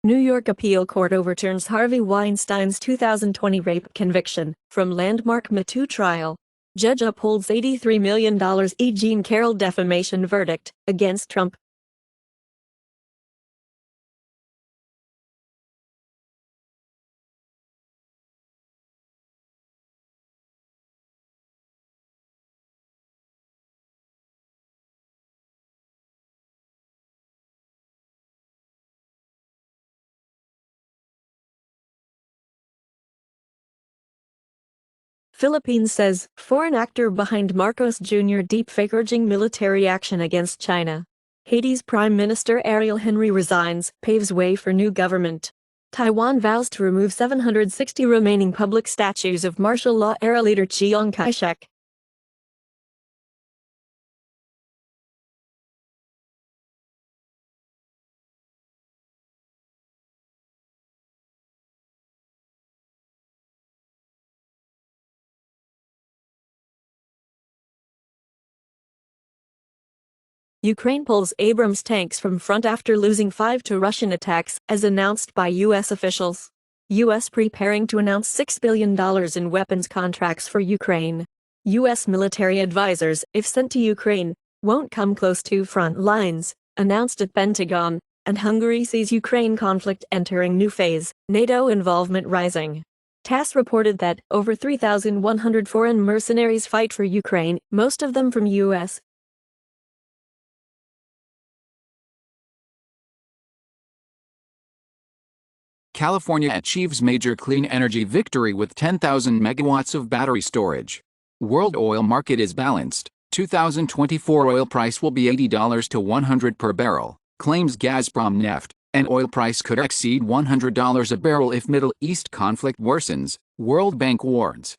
New York appeal court overturns Harvey Weinstein's 2020 rape conviction from landmark Me Too trial. Judge upholds $83 million E. Jean Carroll defamation verdict against Trump. Philippines says foreign actor behind Marcos Jr. deepfake urging military action against China. Haiti's Prime Minister Ariel Henry resigns, paves way for new government. Taiwan vows to remove 760 remaining public statues of martial law-era leader Chiang Kai-shek. Ukraine pulls Abrams tanks from front after losing 5 to Russian attacks, as announced by U.S. officials. U.S. preparing to announce $6 billion in weapons contracts for Ukraine. U.S. military advisors, if sent to Ukraine, won't come close to front lines, announced at Pentagon, and Hungary sees Ukraine conflict entering new phase, NATO involvement rising. TASS reported that over 3,100 foreign mercenaries fight for Ukraine, most of them from U.S. California achieves major clean energy victory with 10,000 megawatts of battery storage. World oil market is balanced. 2024 oil price will be $80 to $100 per barrel, claims Gazprom Neft, and oil price could exceed $100 a barrel if Middle East conflict worsens, World Bank warns.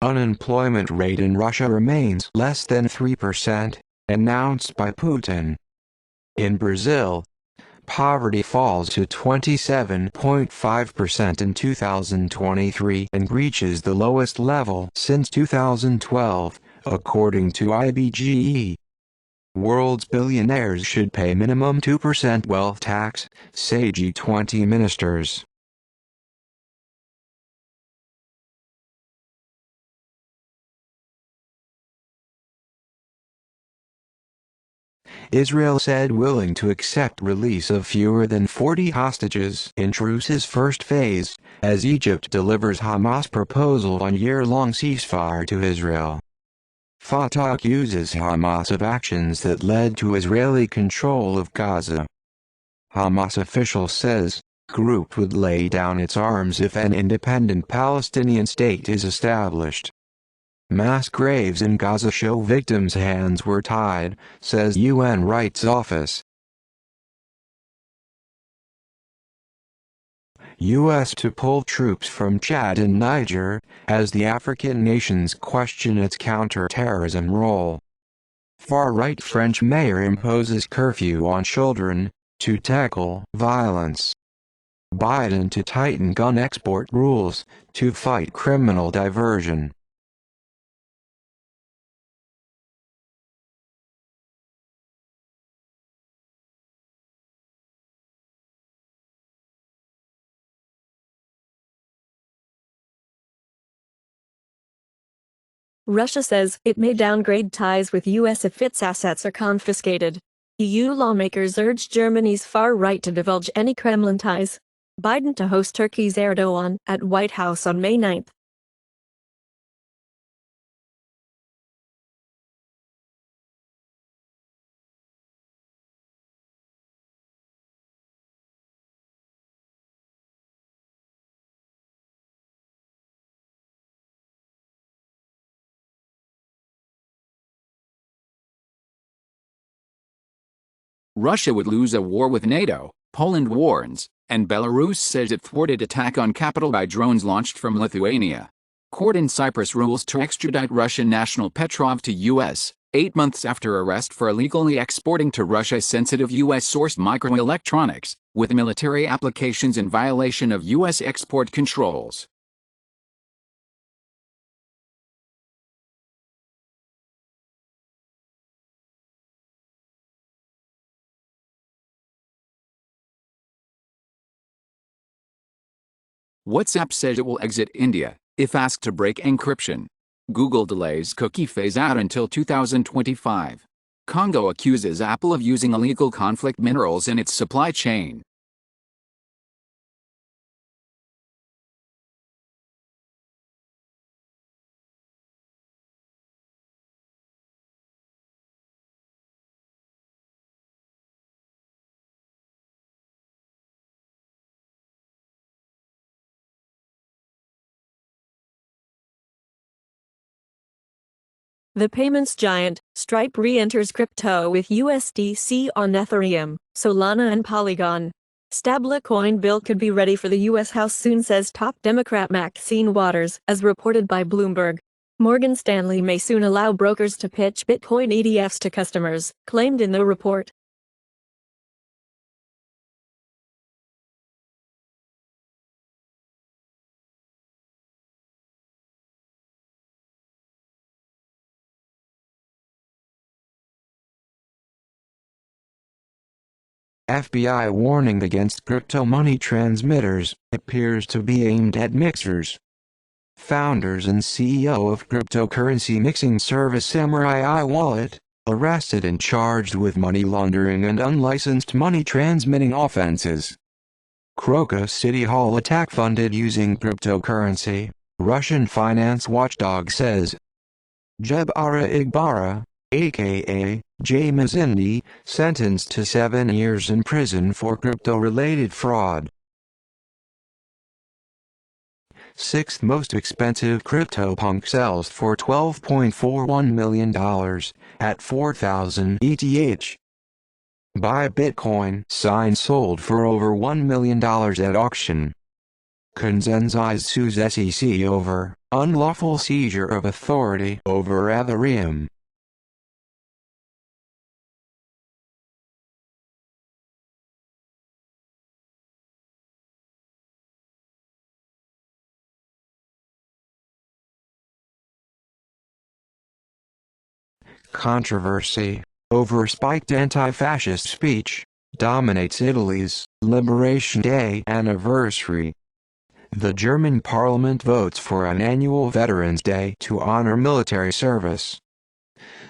Unemployment rate in Russia remains less than 3%, announced by Putin. In Brazil, poverty falls to 27.5% in 2023 and reaches the lowest level since 2012, according to IBGE. World's billionaires should pay minimum 2% wealth tax, say G20 ministers. Israel said willing to accept release of fewer than 40 hostages in truce's first phase, as Egypt delivers Hamas proposal on year-long ceasefire to Israel. Fatah accuses Hamas of actions that led to Israeli control of Gaza. Hamas official says, group would lay down its arms if an independent Palestinian state is established. Mass graves in Gaza show victims' hands were tied, says UN Rights Office. U.S. to pull troops from Chad and Niger, as the African nations question its counter-terrorism role. Far-right French mayor imposes curfew on children, to tackle violence. Biden to tighten gun export rules, to fight criminal diversion. Russia says it may downgrade ties with U.S. if its assets are confiscated. EU lawmakers urge Germany's far right to divulge any Kremlin ties. Biden to host Turkey's Erdogan at White House on May 9. Russia would lose a war with NATO, Poland warns, and Belarus says it thwarted attack on capital by drones launched from Lithuania. Court in Cyprus rules to extradite Russian national Petrov to U.S., 8 months after arrest for illegally exporting to Russia sensitive U.S.-sourced microelectronics, with military applications in violation of U.S. export controls. WhatsApp says it will exit India if asked to break encryption. Google delays cookie phase-out until 2025. Congo accuses Apple of using illegal conflict minerals in its supply chain. The payments giant, Stripe re-enters crypto with USDC on Ethereum, Solana and Polygon. Stablecoin bill could be ready for the U.S. House soon, says top Democrat Maxine Waters, as reported by Bloomberg. Morgan Stanley may soon allow brokers to pitch Bitcoin ETFs to customers, claimed in the report. FBI warning against crypto money transmitters appears to be aimed at mixers. Founders and CEO of cryptocurrency mixing service Samurai iWallet, arrested and charged with money laundering and unlicensed money transmitting offenses. Crocus City Hall attack funded using cryptocurrency, Russian finance watchdog says. Jebara Igbara, aka Jay Mazindi, sentenced to 7 years in prison for crypto-related fraud. Sixth most expensive CryptoPunk sells for $12.41 million at 4,000 ETH. Buy Bitcoin sign sold for over $1 million at auction. Consensus sues SEC over unlawful seizure of authority over Ethereum. Controversy over spiked anti-fascist speech dominates Italy's Liberation Day anniversary. The German parliament votes for an annual Veterans Day to honor military service.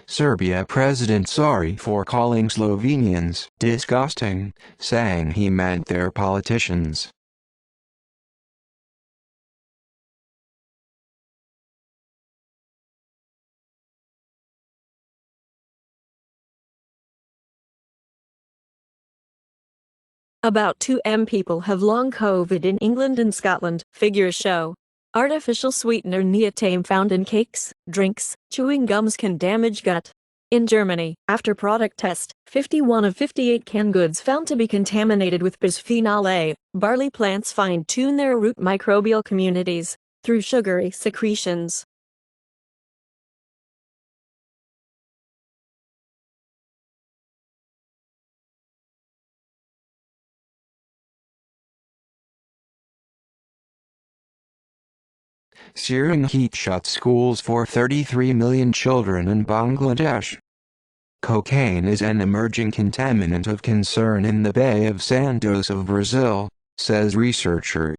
Serbia president sorry for calling Slovenians disgusting, saying he meant their politicians. About 2 million people have long COVID in England and Scotland, figures show. Artificial sweetener neotame found in cakes, drinks, chewing gums can damage gut. In Germany, after product test, 51 of 58 canned goods found to be contaminated with bisphenol A. Barley plants fine-tune their root microbial communities through sugary secretions. Searing heat shuts schools for 33 million children in Bangladesh. Cocaine is an emerging contaminant of concern in the Bay of Santos of Brazil, says researcher.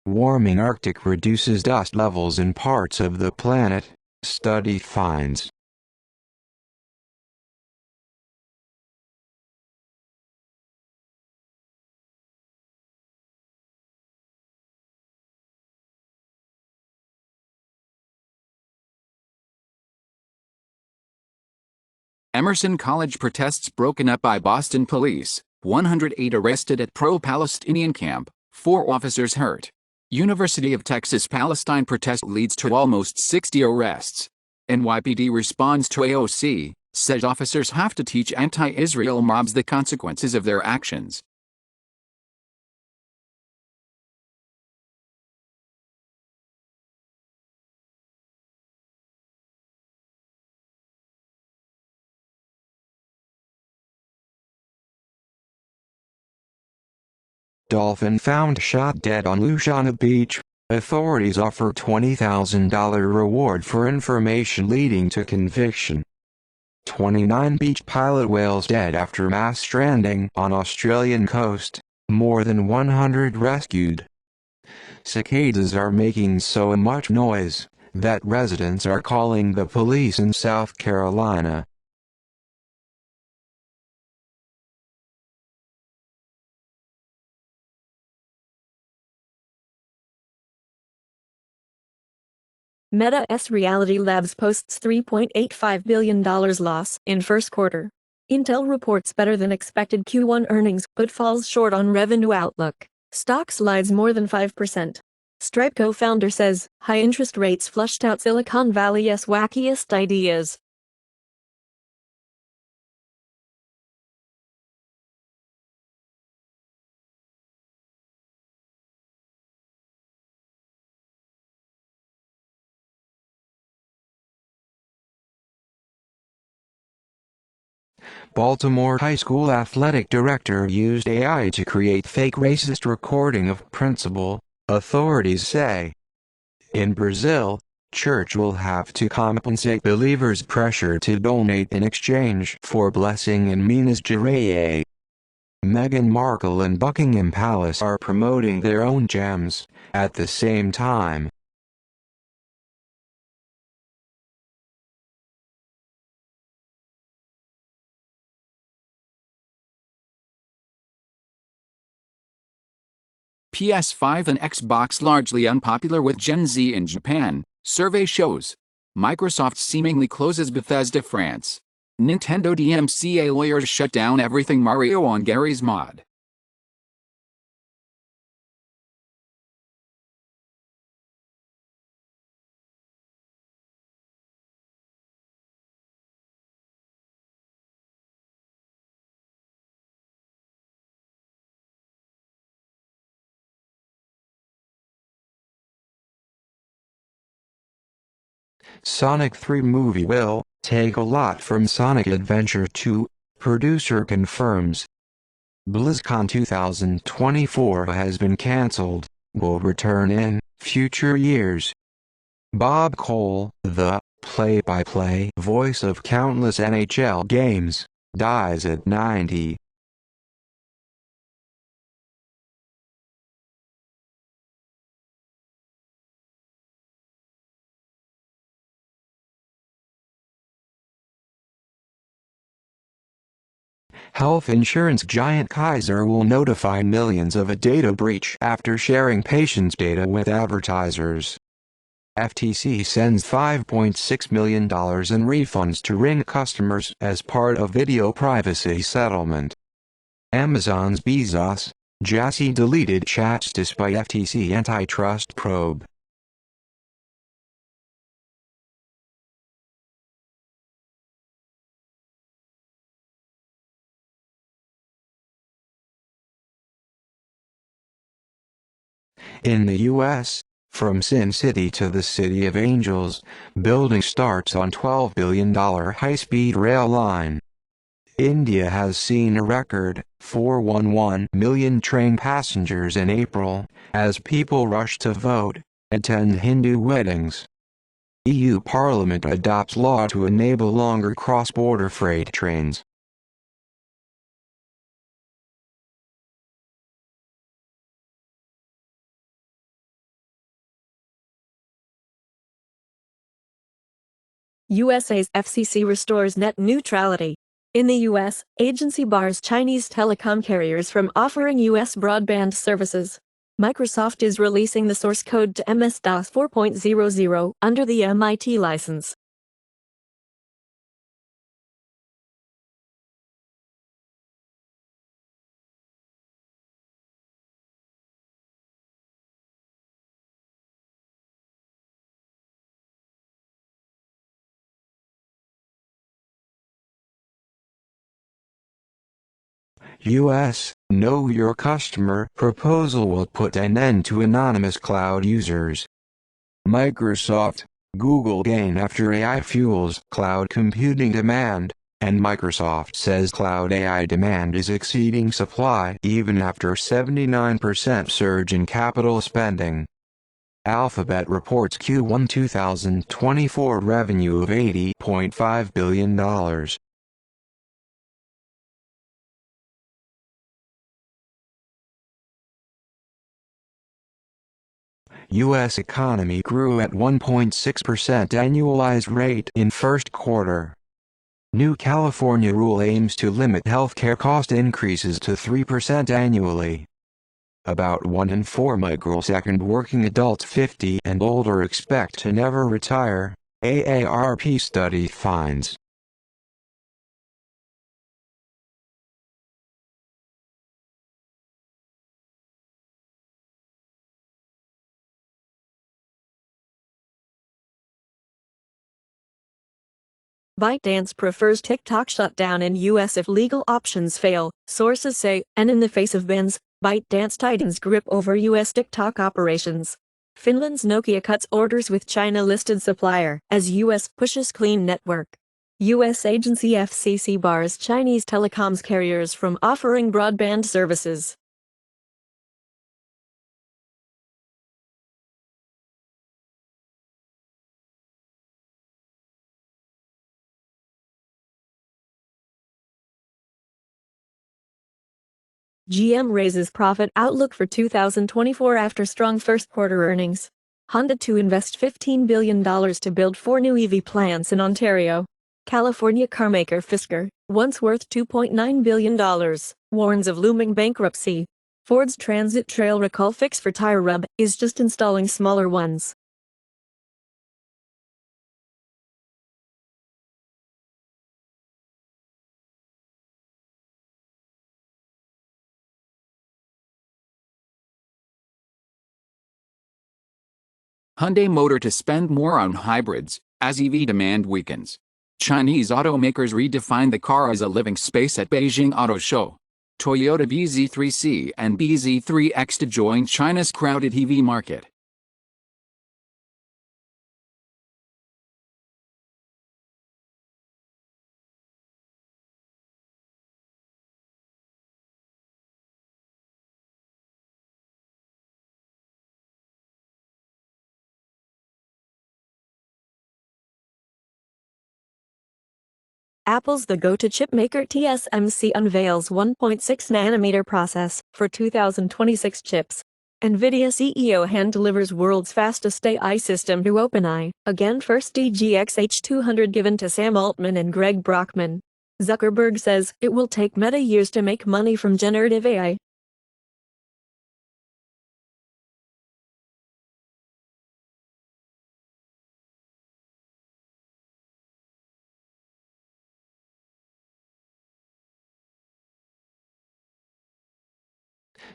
Warming Arctic reduces dust levels in parts of the planet, study finds. Emerson College protests broken up by Boston police, 108 arrested at pro-Palestinian camp, 4 officers hurt. University of Texas Palestine protest leads to almost 60 arrests. NYPD responds to AOC, says officers have to teach anti-Israel mobs the consequences of their actions. dolphin found shot dead on Louisiana beach. Authorities offer $20,000 reward for information leading to conviction. 29 beach pilot whales dead after mass stranding on Australian coast. More than 100 rescued. Cicadas are making so much noise that residents are calling the police in South Carolina. Meta's Reality Labs posts $3.85 billion loss in first quarter. Intel reports better than expected Q1 earnings but falls short on revenue outlook. Stock slides more than 5%. Stripe co-founder says high interest rates flushed out Silicon Valley's wackiest ideas. Baltimore High School athletic director used AI to create fake racist recording of principal, authorities say. In Brazil, church will have to compensate believers' pressure to donate in exchange for blessing in Minas Gerais. Meghan Markle and Buckingham Palace are promoting their own gems at the same time. PS5 and Xbox largely unpopular with Gen Z in Japan, survey shows. Microsoft seemingly closes Bethesda France. Nintendo DMCA lawyers shut down everything Mario on Gary's Mod. Sonic 3 movie will take a lot from Sonic Adventure 2, producer confirms. BlizzCon 2024 has been cancelled, will return in future years. Bob Cole, the play-by-play voice of countless NHL games, dies at 90. Health insurance giant Kaiser will notify millions of a data breach after sharing patients' data with advertisers. FTC sends $5.6 million in refunds to Ring customers as part of video privacy settlement. Amazon's Bezos, Jassy deleted chats despite FTC antitrust probe. In the U.S., from Sin City to the City of Angels, building starts on $12 billion high-speed rail line. India has seen a record 411 million train passengers in April, as people rush to vote, attend Hindu weddings. EU Parliament adopts law to enable longer cross-border freight trains. USA's FCC restores net neutrality. In the U.S., agency bars Chinese telecom carriers from offering U.S. broadband services. Microsoft is releasing the source code to MS-DOS 4.00 under the MIT license. U.S. Know Your Customer proposal will put an end to anonymous cloud users. Microsoft, Google gain after AI fuels cloud computing demand. and Microsoft says cloud AI demand is exceeding supply even after 79% surge in capital spending. Alphabet reports Q1 2024 revenue of $80.5 billion. U.S. economy grew at 1.6% annualized rate in first quarter. New California rule aims to limit healthcare cost increases to 3% annually. About 1 in 4 microsecond working adults 50 and older expect to never retire, AARP study finds. ByteDance prefers TikTok shutdown in US if legal options fail, sources say, and in the face of bans, ByteDance tightens grip over US TikTok operations. Finland's Nokia cuts orders with China-listed supplier as US pushes clean network. US agency FCC bars Chinese telecoms carriers from offering broadband services. GM raises profit outlook for 2024 after strong first-quarter earnings. Honda to invest $15 billion to build 4 new EV plants in Ontario. California carmaker Fisker, once worth $2.9 billion, warns of looming bankruptcy. Ford's Transit Trail recall fix for tire rub is just installing smaller ones. Hyundai Motor to spend more on hybrids, as EV demand weakens. Chinese automakers redefine the car as a living space at Beijing Auto Show. Toyota BZ3C and BZ3X to join China's crowded EV market. Apple's The Go-To chipmaker TSMC unveils 1.6nm process for 2026 chips. NVIDIA CEO hand-delivers world's fastest AI system to OpenAI, again first DGX H200 given to Sam Altman and Greg Brockman. Zuckerberg says it will take Meta years to make money from generative AI.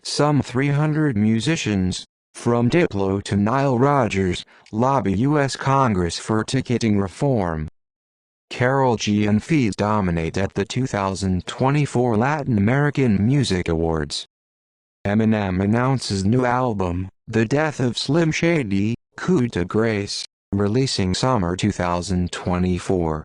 Some 300 musicians, from Diplo to Nile Rodgers, lobby U.S. Congress for ticketing reform. Karol G and Fees dominate at the 2024 Latin American Music Awards. Eminem announces new album, The Death of Slim Shady, Coup de Grace, releasing summer 2024.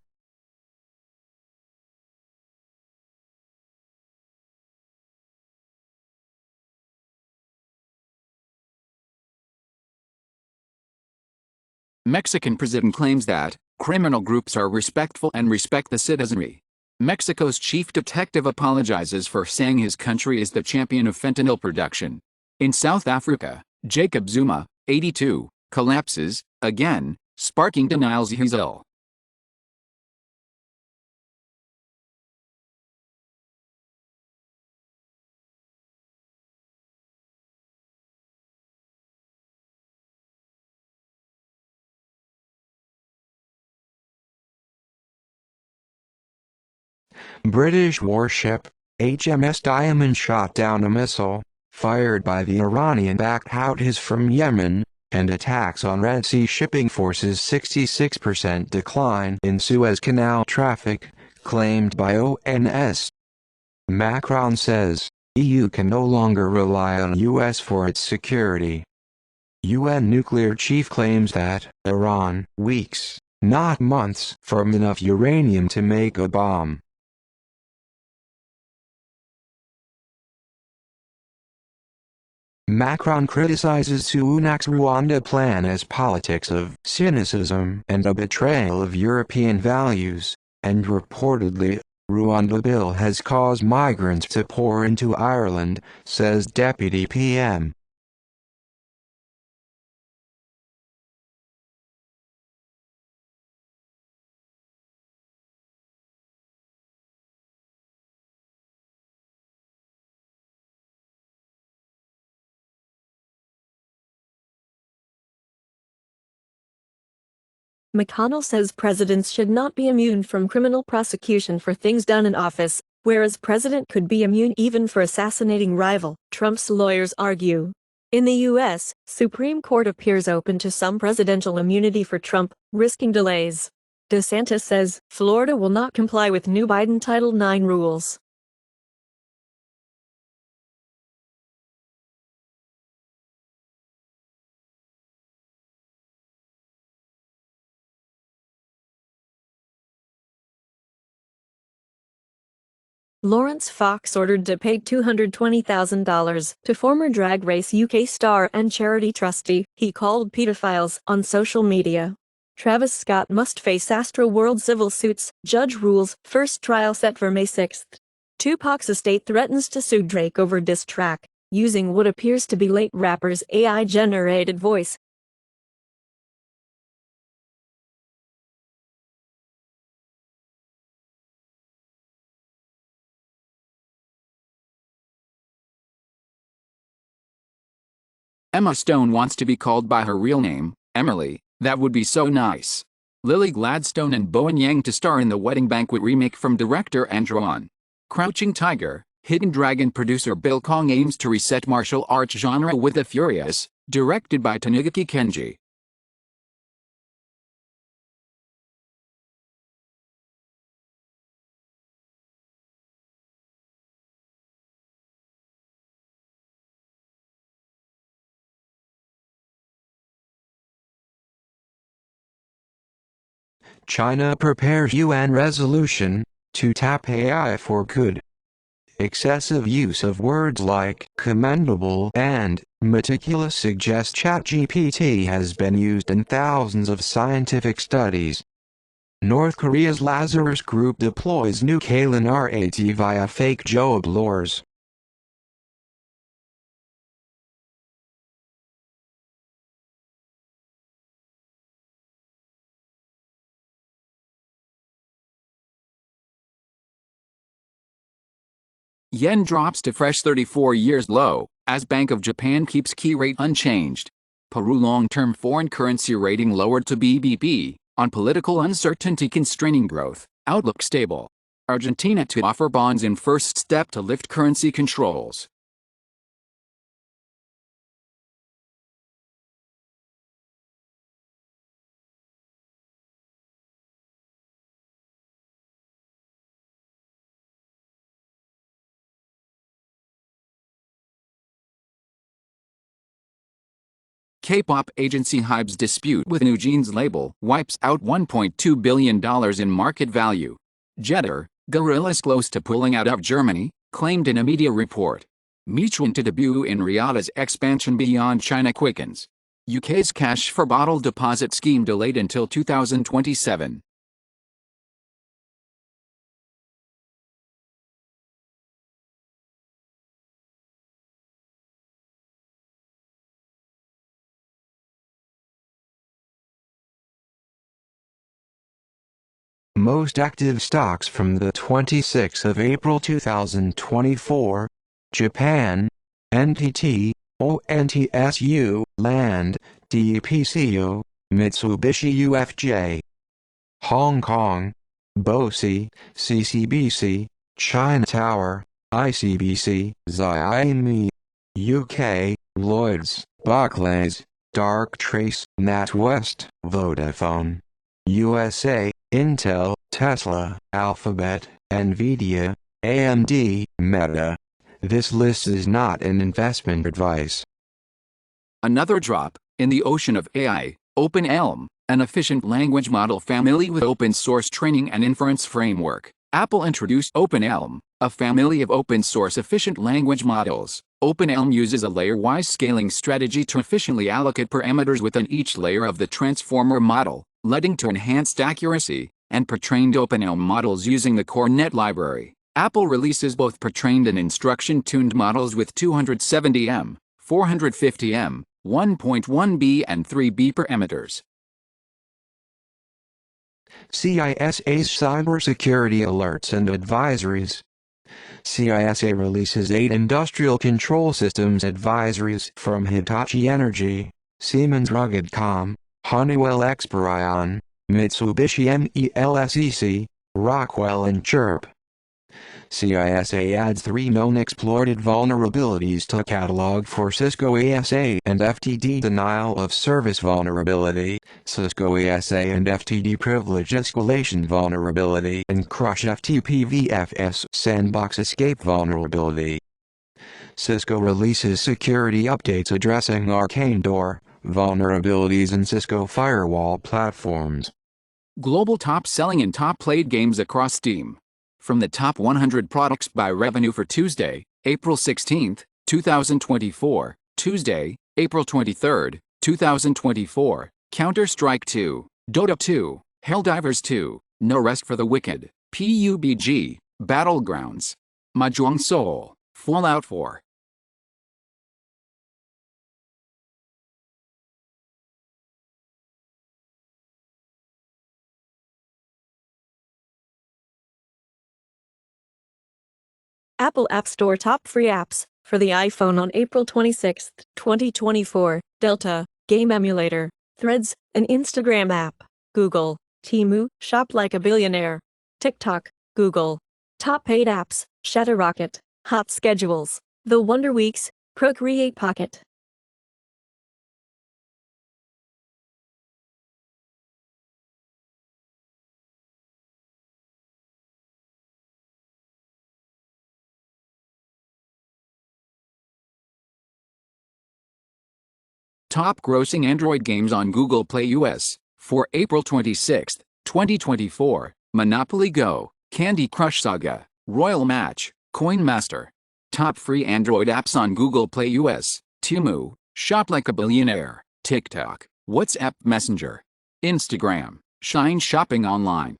Mexican president claims that criminal groups are respectful and respect the citizenry. Mexico's chief detective apologizes for saying his country is the champion of fentanyl production. In South Africa, Jacob Zuma, 82, collapses, again, sparking denials he's ill. British warship, HMS Diamond shot down a missile, fired by the Iranian-backed Houthis from Yemen, and attacks on Red Sea shipping forces 66% decline in Suez Canal traffic, claimed by ONS. Macron says, EU can no longer rely on US for its security. UN nuclear chief claims that Iran, weeks, not months, from enough uranium to make a bomb. Macron criticizes Sunak's Rwanda plan as politics of cynicism and a betrayal of European values, and reportedly, Rwanda bill has caused migrants to pour into Ireland, says Deputy PM. McConnell says presidents should not be immune from criminal prosecution for things done in office, whereas president could be immune even for assassinating rival, Trump's lawyers argue. In the U.S., Supreme Court appears open to some presidential immunity for Trump, risking delays. DeSantis says Florida will not comply with new Biden Title IX rules. Lawrence Fox ordered to pay $220,000 to former Drag Race UK star and charity trustee he called pedophiles on social media. Travis Scott must face Astroworld civil suits, judge rules, first trial set for May 6. Tupac's estate threatens to sue Drake over diss track, using what appears to be late rapper's AI-generated voice. Emma Stone wants to be called by her real name, Emily. That would be so nice. Lily Gladstone and Bowen Yang to star in the Wedding Banquet remake from director Andrew Wan. Crouching Tiger, Hidden Dragon producer Bill Kong aims to reset martial arts genre with The Furious, directed by Taniguchi Kenji. China prepares UN resolution to tap AI for good. Excessive use of words like commendable and meticulous suggests ChatGPT has been used in thousands of scientific studies. North Korea's Lazarus Group deploys new Kalen RAT via fake job lures. Yen drops to fresh 34 years low, as Bank of Japan keeps key rate unchanged. Peru long-term foreign currency rating lowered to BBB, on political uncertainty constraining growth, outlook stable. Argentina to offer bonds in first step to lift currency controls. K-pop agency Hybe's dispute with New Jeans label wipes out $1.2 billion in market value. Jeter, Gorillaz close to pulling out of Germany, claimed in a media report. Michun to debut in Rihanna's expansion beyond China quickens. UK's cash for bottle deposit scheme delayed until 2027. Most active stocks from the 26th of April 2024, Japan, NTT, ONTSU, Land, DPCO, Mitsubishi UFJ. Hong Kong, BOSI, CCBC, China Tower, ICBC, Xiaomi. UK, Lloyds, Barclays, Dark Trace, NatWest, Vodafone. USA, Intel, Tesla, Alphabet, Nvidia, AMD, Meta. This list is not an investment advice. Another drop in the ocean of AI, OpenELM, an efficient language model family with open source training and inference framework, Apple introduced OpenELM, a family of open-source efficient language models. OpenELM uses a layer-wise scaling strategy to efficiently allocate parameters within each layer of the transformer model, leading to enhanced accuracy, and pre-trained OpenELM models using the core net library. Apple releases both pre-trained and instruction-tuned models with 270M, 450M, 1.1b and 3b parameters. CISA's cybersecurity alerts and advisories. CISA releases 8 industrial control systems advisories from Hitachi Energy, Siemens Ruggedcom, Honeywell Experion, Mitsubishi MELSEC, Rockwell and Chirp. CISA adds 3 known exploited vulnerabilities to catalog for Cisco ASA and FTD denial of service vulnerability, Cisco ASA and FTD privilege escalation vulnerability, and Crush FTP-VFS sandbox escape vulnerability. Cisco releases security updates addressing arcane door vulnerabilities in Cisco firewall platforms. Global top-selling and top-played games across Steam. From the top 100 products by revenue for Tuesday, April 16, 2024, Tuesday, April 23, 2024, Counter-Strike 2, Dota 2, Helldivers 2, No Rest for the Wicked, PUBG, Battlegrounds, Mahjong Soul, Fallout 4. Apple App Store top free apps for the iPhone on April 26, 2024, Delta, Game Emulator, Threads, an Instagram app, Google, Temu, Shop Like a Billionaire, TikTok, Google. Top paid apps, Shutterrocket, Hot Schedules, The Wonder Weeks, Procreate Pocket. Top grossing Android games on Google Play US for April 26, 2024, Monopoly Go, Candy Crush Saga, Royal Match, Coin Master. Top free Android apps on Google Play US, Temu, Shop Like a Billionaire, TikTok, WhatsApp Messenger, Instagram, Shine Shopping Online.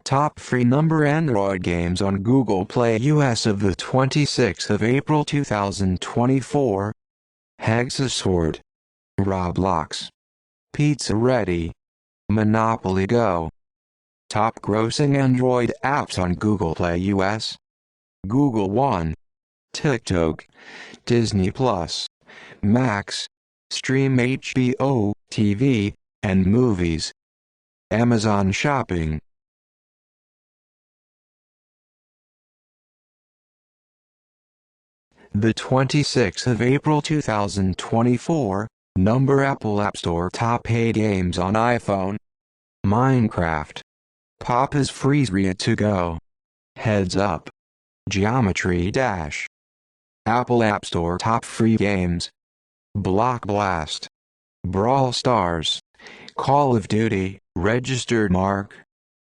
Top free number Android games on Google Play US of the 26th of April 2024. Hexasword, Roblox, Pizza Ready, Monopoly Go. Top grossing Android apps on Google Play US. Google One, TikTok, Disney Plus, Max, Stream HBO, TV, and movies. Amazon Shopping. The 26th of April 2024, number Apple App Store top paid games on iPhone. Minecraft, Papa's Freezeria to Go, Heads Up, Geometry Dash. Apple App Store top free games. Block Blast, Brawl Stars, Call of Duty, Registered Mark,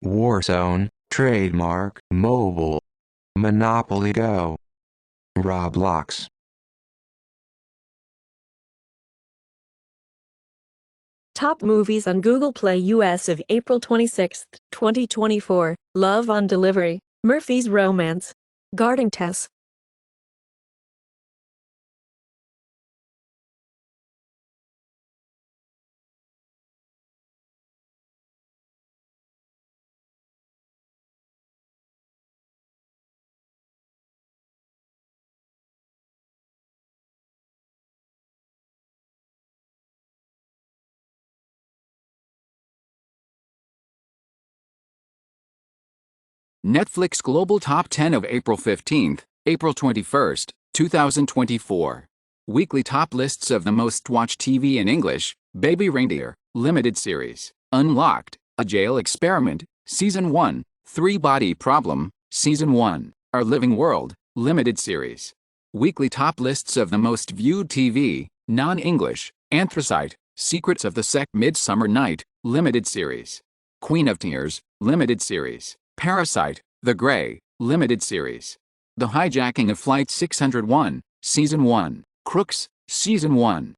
Warzone, Trademark, Mobile, Monopoly Go, Roblox. Top movies on Google Play US of April 26, 2024, Love on Delivery, Murphy's Romance, Guarding Tess. Netflix Global Top 10 of April 15, April 21, 2024. Weekly top lists of the most watched TV in English, Baby Reindeer, Limited Series, Unlocked, A Jail Experiment, Season 1, 3 Body Problem, Season 1, Our Living World, Limited Series. Weekly top lists of the most viewed TV, non-English, Anthracite, Secrets of the Sect Midsummer Night, Limited Series. Queen of Tears, Limited Series. Parasite, The Grey, Limited Series. The Hijacking of Flight 601, Season 1, Crooks, Season 1.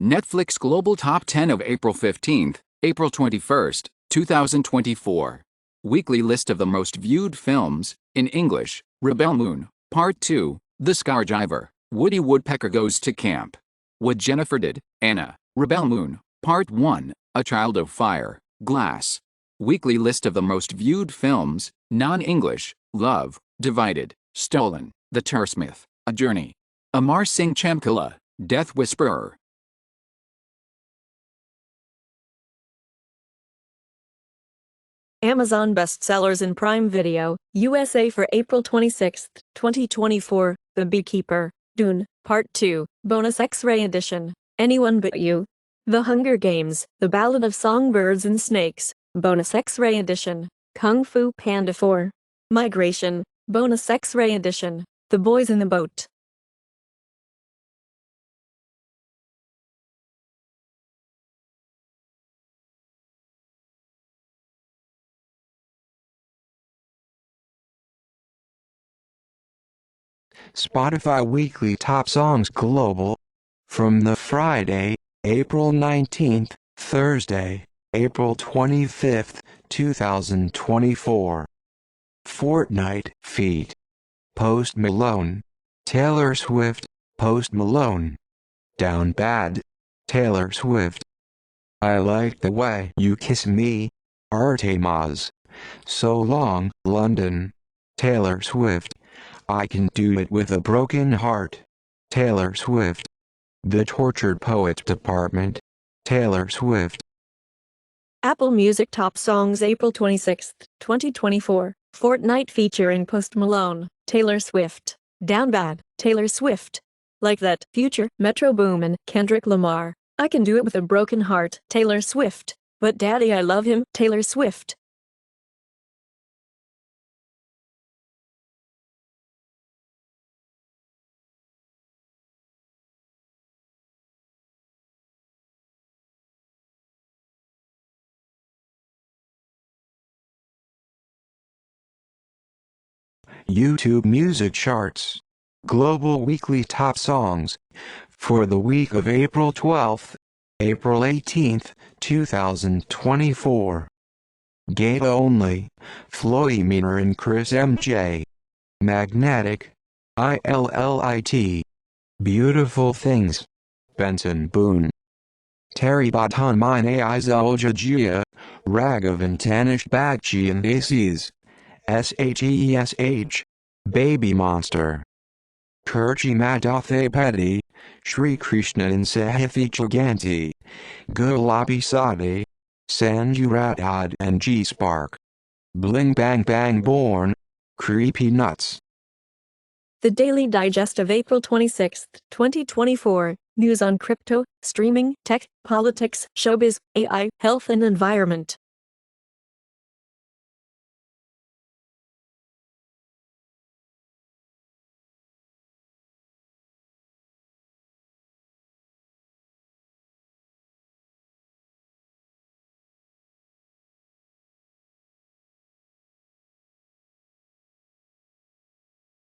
Netflix Global Top 10 of April 15th, April 21st, 2024. Weekly list of the most viewed films, in English, Rebel Moon, Part 2, The Scarjiver, Woody Woodpecker Goes to Camp. What Jennifer Did, Anna, Rebel Moon, Part 1, A Child of Fire, Glass. Weekly list of the most viewed films, non-English, Love, Divided, Stolen, The Tursmith, A Journey. Amar Singh Chamkala, Death Whisperer. Amazon bestsellers in Prime Video, USA for April 26, 2024, The Beekeeper, Dune, Part 2, Bonus X-Ray Edition, Anyone But You. The Hunger Games, The Ballad of Songbirds and Snakes, Bonus X-Ray Edition, Kung Fu Panda 4. Migration, Bonus X-Ray Edition, The Boys in the Boat. Spotify Weekly Top Songs Global. From the Friday, April 19th, Thursday, April 25th, 2024. Fortnite feat. Post Malone. Taylor Swift, Post Malone. Down Bad. Taylor Swift. I Like the Way You Kiss Me. Artemas. So Long, London. Taylor Swift. I Can Do It With a Broken Heart. Taylor Swift. The Tortured Poets Department. Taylor Swift. Apple Music Top Songs April 26, 2024. Fortnite featuring Post Malone, Taylor Swift. Down Bad, Taylor Swift. Like That, Future, Metro Boomin, Kendrick Lamar. I Can Do It With a Broken Heart, Taylor Swift. But Daddy I Love Him, Taylor Swift. YouTube Music Charts. Global Weekly Top Songs. For the week of April 12th, April 18th, 2024. Gate Only, Floyd Miner and Chris MJ. Magnetic, ILLIT. Beautiful Things, Benson Boone. Terry Batan Mine Izaljagia, Raghavan Tanish Bagchi and Aces. SHESH, Baby Monster. Kurchi Madathe Petty, Shri Krishna and Sahithi Chaganti. Gulabi Sade, Sanju Radhad and G Spark. Bling Bang Bang Born, Creepy Nuts. The Daily Digest of April 26, 2024. News on crypto, streaming, tech, politics, showbiz, AI, health and environment.